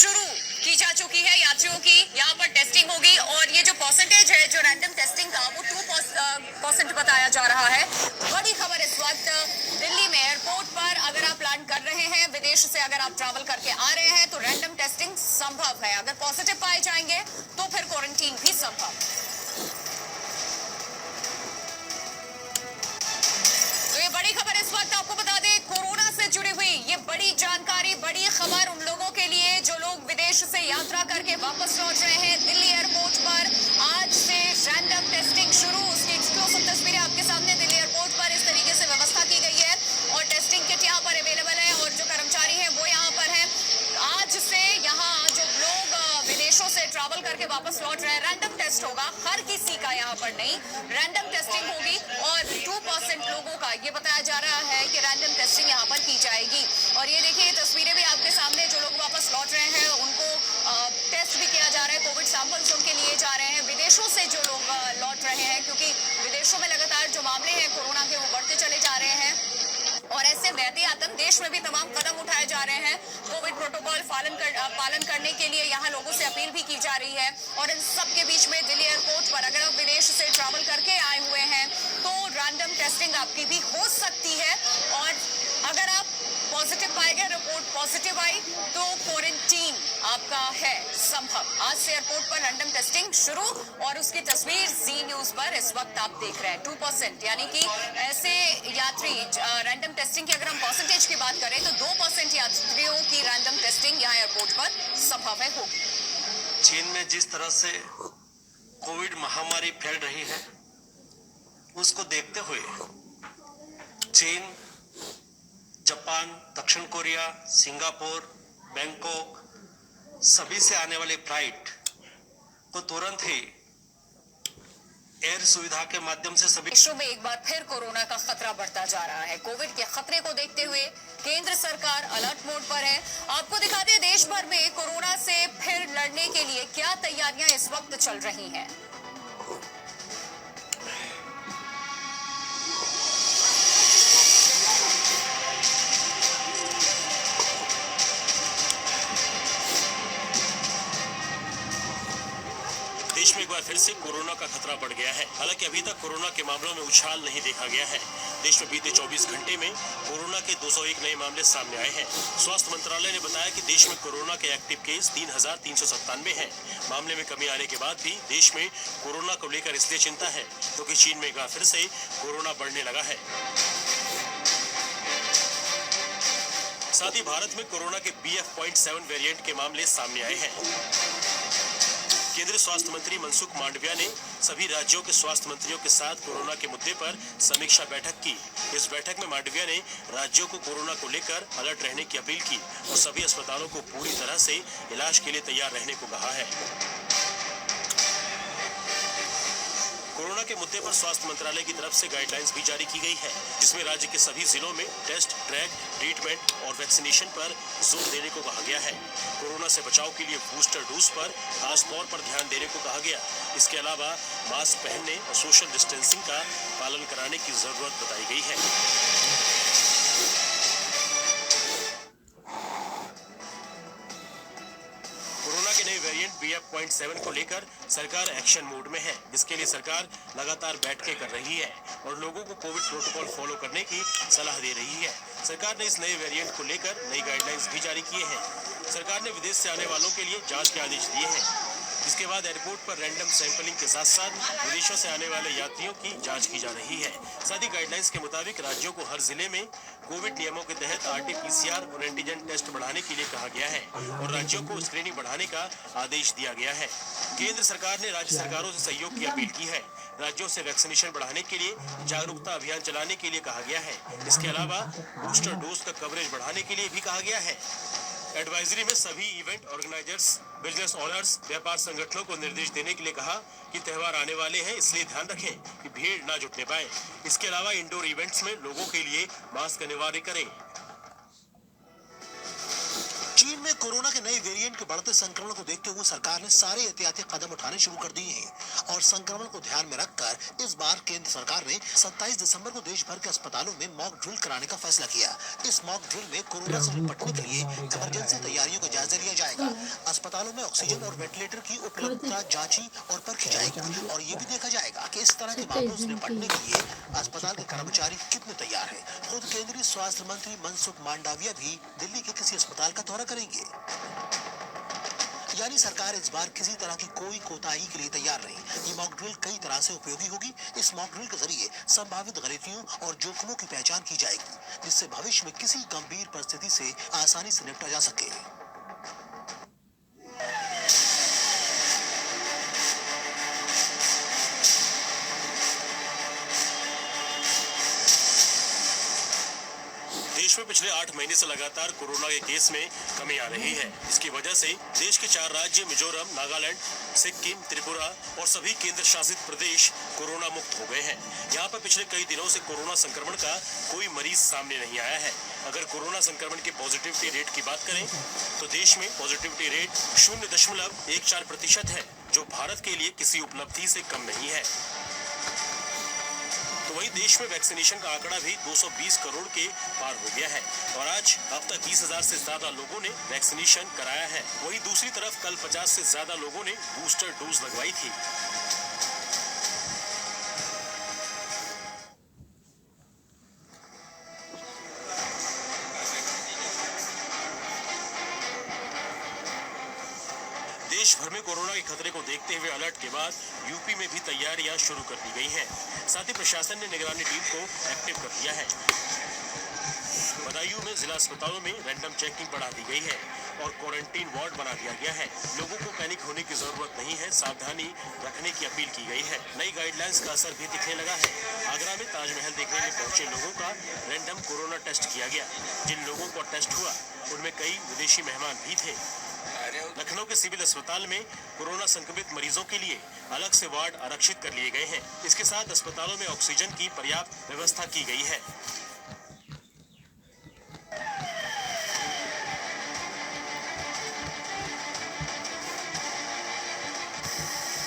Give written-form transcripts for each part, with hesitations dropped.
शुरू की जा चुकी है यात्रियों की। यहाँ पर टेस्टिंग होगी और ये जो परसेंटेज है जो रैंडम टेस्टिंग का वो 2% बताया जा रहा है। बड़ी खबर इस वक्त दिल्ली में एयरपोर्ट पर, अगर आप लैंड कर रहे हैं विदेश से, अगर आप ट्रैवल करके आ रहे हैं तो रैंडम टेस्टिंग संभव है। अगर पॉजिटिव पाए जाएंगे तो फिर क्वारंटीन भी संभव। तो ये बड़ी खबर इस वक्त आपको बता दें, कोरोना से जुड़ी हुई ये बड़ी जानकारी, बड़ी खबर उन लोगों के लिए जो लोग विदेश से यात्रा करके वापस लौट रहे हैं। दिल्ली एयरपोर्ट पर आज से रैंडम टेस्टिंग शुरू। उसकी एक्सक्लूसिव तस्वीरें आपके सामने। दिल्ली एयरपोर्ट पर इस तरीके से व्यवस्था की गई है और टेस्टिंग किट यहाँ पर अवेलेबल है और जो कर्मचारी हैं वो यहाँ पर हैं। आज से यहाँ जो लोग विदेशों से ट्रैवल करके वापस लौट रहे हैं, रैंडम टेस्ट होगा, हर किसी का यहाँ पर नहीं, रैंडम टेस्टिंग होगी और 2% लोगों का ये बताया जा रहा है कि रैंडम टेस्टिंग यहाँ पर की जाएगी। और ये देखिए तस्वीरें भी आपके सामने, जो लोग वापस लौट रहे हैं उनको टेस्ट भी किया जा रहा है, कोविड सैंपल्स उनके लिए जा रहे हैं। विदेशों से जो लोग लौट रहे हैं, क्योंकि विदेशों में लगातार जो मामले हैं कोरोना के वो बढ़ते चले जा रहे हैं और ऐसे में एहतियातन देश में भी तमाम कदम उठाए जा रहे हैं। कोविड प्रोटोकॉल पालन करने के लिए यहाँ लोगों से अपील भी की जा रही है। और इन सब के बीच में दिल्ली एयरपोर्ट पर अगर आप विदेश से ट्रैवल करके आए हुए हैं तो रैंडम टेस्टिंग आपकी भी हो सकती है और अगर आप पॉजिटिव पाए गए, रिपोर्ट पॉजिटिव आई तो क्वारंटीन आपका है संभव। आज से एयरपोर्ट पर रैंडम टेस्टिंग शुरू और उसकी तस्वीर जी न्यूज पर इस वक्त आप देख रहे हैं। 2%, यानी कि ऐसे यात्री रैंडम टेस्टिंग की अगर हम परसेंटेज की बात करें तो 2% यात्रियों की रैंडम टेस्टिंग यहाँ एयरपोर्ट पर संभव है होगी। चीन में जिस तरह से कोविड महामारी फैल रही है उसको देखते हुए चीन, जापान, दक्षिण कोरिया, सिंगापुर, बैंकॉक सभी से आने वाली फ्लाइट को तुरंत ही एयर सुविधा के माध्यम से सभी देशों में एक बार फिर कोरोना का खतरा बढ़ता जा रहा है। कोविड के खतरे को देखते हुए केंद्र सरकार अलर्ट मोड पर है। आपको दिखाते हैं देश भर में कोरोना से फिर लड़ने के लिए क्या तैयारियां इस वक्त चल रही हैं। देश में एक बार फिर से कोरोना का खतरा बढ़ गया है। हालांकि अभी तक कोरोना के मामलों में उछाल नहीं देखा गया है। देश में बीते 24 घंटे में कोरोना के 201 नए मामले सामने आए हैं। स्वास्थ्य मंत्रालय ने बताया कि देश में कोरोना के एक्टिव केस 3,397 हैं। मामले में कमी आने के बाद भी देश में कोरोना को लेकर इसलिए चिंता है क्योंकि चीन में एक बार फिर से कोरोना बढ़ने लगा है। साथ ही भारत में कोरोना के BF.7 वेरिएंट के मामले सामने आए हैं। केंद्रीय स्वास्थ्य मंत्री मनसुख मांडविया ने सभी राज्यों के स्वास्थ्य मंत्रियों के साथ कोरोना के मुद्दे पर समीक्षा बैठक की। इस बैठक में मांडविया ने राज्यों को कोरोना को लेकर अलर्ट रहने की अपील की और सभी अस्पतालों को पूरी तरह से इलाज के लिए तैयार रहने को कहा है। कोरोना के मुद्दे पर स्वास्थ्य मंत्रालय की तरफ से गाइडलाइंस भी जारी की गई है, जिसमें राज्य के सभी जिलों में टेस्ट, ट्रैक, ट्रीटमेंट और वैक्सीनेशन पर जोर देने को कहा गया है। कोरोना से बचाव के लिए बूस्टर डोज पर खास तौर पर ध्यान देने को कहा गया। इसके अलावा मास्क पहनने और सोशल डिस्टेंसिंग का पालन कराने की जरूरत बताई गई है। कोरोना के नए वेरिएंट BF.7 को लेकर सरकार एक्शन मोड में है, जिसके लिए सरकार लगातार बैठकें कर रही है और लोगों को कोविड प्रोटोकॉल फॉलो करने की सलाह दे रही है। सरकार ने इस नए वेरिएंट को लेकर नई गाइडलाइंस भी जारी किए हैं। सरकार ने विदेश से आने वालों के लिए जांच के आदेश दिए हैं। इसके बाद एयरपोर्ट पर रैंडम सैंपलिंग के साथ साथ विदेशों से आने वाले यात्रियों की जांच की जा रही है। साथ ही गाइडलाइंस के मुताबिक राज्यों को हर जिले में कोविड नियमों के तहत RT-PCR और एंटीजन टेस्ट बढ़ाने के लिए कहा गया है और राज्यों को स्क्रीनिंग बढ़ाने का आदेश दिया गया है। केंद्र सरकार ने राज्य सरकारों से सहयोग की अपील की है। राज्यों से वैक्सीनेशन बढ़ाने के लिए जागरूकता अभियान चलाने के लिए कहा गया है। इसके अलावा बूस्टर डोज का कवरेज बढ़ाने के लिए भी कहा गया है। एडवाइजरी में सभी इवेंट ऑर्गेनाइजर्स, बिजनेस ओनर्स, व्यापार संगठनों को निर्देश देने के लिए कहा कि त्यौहार आने वाले हैं, इसलिए ध्यान रखें कि भीड़ ना जुटने पाए। इसके अलावा इंडोर इवेंट्स में लोगों के लिए मास्क अनिवार्य करें। चीन में कोरोना के नए वेरिएंट के बढ़ते संक्रमण को देखते हुए सरकार ने सारे एहतियाती कदम उठाने शुरू कर दिए हैं और संक्रमण को ध्यान में रखकर इस बार केंद्र सरकार ने 27 दिसंबर को देश भर के अस्पतालों में मॉक ड्रिल कराने का फैसला किया। इस मॉक ड्रिल में कोरोना से निपटने के लिए इमरजेंसी तैयारियों का जायजा लिया जाएगा। अस्पतालों में ऑक्सीजन और वेंटिलेटर की उपलब्धता जांची और परखी जाएगी और ये भी देखा जाएगा कि इस तरह के मामलों से निपटने के लिए अस्पताल के कर्मचारी कितने तैयार हैं। खुद केंद्रीय स्वास्थ्य मंत्री मनसुख मांडविया भी दिल्ली के किसी अस्पताल का दौरा करेंगे। यानी सरकार इस बार किसी तरह की कोई कोताही के लिए तैयार नहीं। ये मॉक ड्रिल कई तरह से उपयोगी होगी। इस मॉक ड्रिल के जरिए संभावित गलतियों और जोखिमों की पहचान की जाएगी, जिससे भविष्य में किसी गंभीर परिस्थिति से आसानी से निपटा जा सके। देश में पिछले 8 महीने से लगातार कोरोना के केस में कमी आ रही है। इसकी वजह से देश के 4 राज्य मिजोरम, नागालैंड, सिक्किम, त्रिपुरा और सभी केंद्र शासित प्रदेश कोरोना मुक्त हो गए हैं। यहाँ पर पिछले कई दिनों से कोरोना संक्रमण का कोई मरीज सामने नहीं आया है। अगर कोरोना संक्रमण की पॉजिटिविटी रेट की बात करें तो देश में पॉजिटिविटी रेट 0.14% है, जो भारत के लिए किसी उपलब्धि से कम नहीं है। तो वहीं देश में वैक्सीनेशन का आंकड़ा भी 220 करोड़ के पार हो गया है और आज अब तक 20,000 से ज्यादा लोगों ने वैक्सीनेशन कराया है। वहीं दूसरी तरफ कल 50 से ज्यादा लोगों ने बूस्टर डोज लगवाई थी। देश भर में कोरोना के खतरे को देखते हुए अलर्ट के बाद यूपी में भी तैयारियां शुरू कर दी गई हैं। साथ ही प्रशासन ने निगरानी टीम को एक्टिव कर दिया है। बदायूं में जिला अस्पतालों में रैंडम चेकिंग बढ़ा दी गई है और क्वारंटीन वार्ड बना दिया गया है। लोगों को पैनिक होने की जरूरत नहीं है, सावधानी रखने की अपील की गई है। नई गाइडलाइंस का असर भी दिखने लगा है। आगरा में ताजमहल देखने में पहुंचे लोगों का रैंडम कोरोना टेस्ट किया गया। जिन लोगों को टेस्ट हुआ उनमें कई विदेशी मेहमान भी थे। लखनऊ के सिविल अस्पताल में कोरोना संक्रमित मरीजों के लिए अलग से वार्ड आरक्षित कर लिए गए हैं। इसके साथ अस्पतालों में ऑक्सीजन की पर्याप्त व्यवस्था की गई है।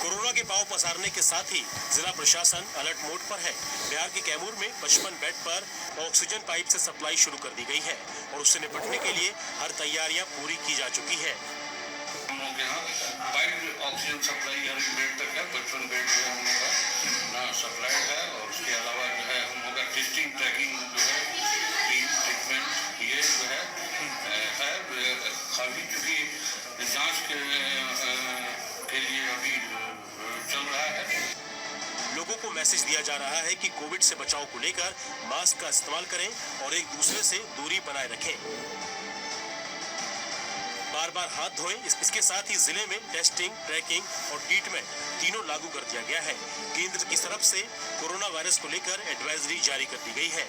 कोरोना के पांव पसारने के साथ ही जिला प्रशासन अलर्ट मोड पर है। बिहार के कैमूर में 55 बेड पर ऑक्सीजन पाइप से सप्लाई शुरू कर दी गई है और उससे निपटने के लिए हर तैयारियां पूरी की जा चुकी है। हम लोग यहाँ पाइप ऑक्सीजन सप्लाई हर बेड तक है। 55 बेड जो हम लोग का सप्लाई है और उसके अलावा जो है हम लोग का टेस्टिंग ट्रैकिंग जो है ट्रीटमेंट ये जो है अभी चूँकि जांच के लिए अभी चल रहा है। लोगों को मैसेज दिया जा रहा है कि कोविड से बचाव को लेकर मास्क का इस्तेमाल करें और एक दूसरे से दूरी बनाए रखें। बार बार हाथ धोएं। इसके साथ ही जिले में टेस्टिंग, ट्रैकिंग और ट्रीटमेंट तीनों लागू कर दिया गया है। केंद्र की तरफ से कोरोना वायरस को लेकर एडवाइजरी जारी कर दी गई है।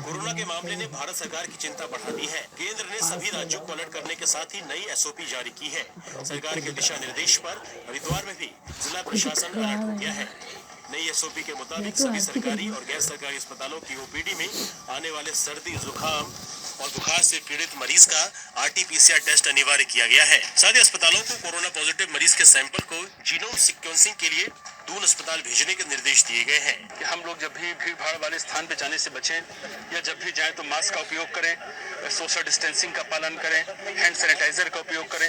कोरोना के मामले ने भारत सरकार की चिंता बढ़ा दी है। केंद्र ने सभी राज्यों को अलर्ट करने के साथ ही नई एसओपी जारी की है। सरकार के दिशा निर्देश पर हरिद्वार में भी जिला प्रशासन अलर्ट हो गया है। नई एसओपी के मुताबिक सभी सरकारी और गैर सरकारी अस्पतालों की ओपीडी में आने वाले सर्दी, जुकाम और बुखार से पीड़ित मरीज का RT-PCR टेस्ट अनिवार्य किया गया है। साथ ही अस्पतालों को कोरोना पॉजिटिव मरीज के सैंपल को जीनोम सीक्वेंसिंग के लिए दून अस्पताल भेजने के निर्देश दिए गए हैं कि हम लोग जब भी भीड़ भाड़ वाले स्थान पे जाने से बचें या जब भी जाएं तो मास्क का उपयोग करें, सोशल डिस्टेंसिंग का पालन करें, हैंड सैनिटाइजर का उपयोग करें।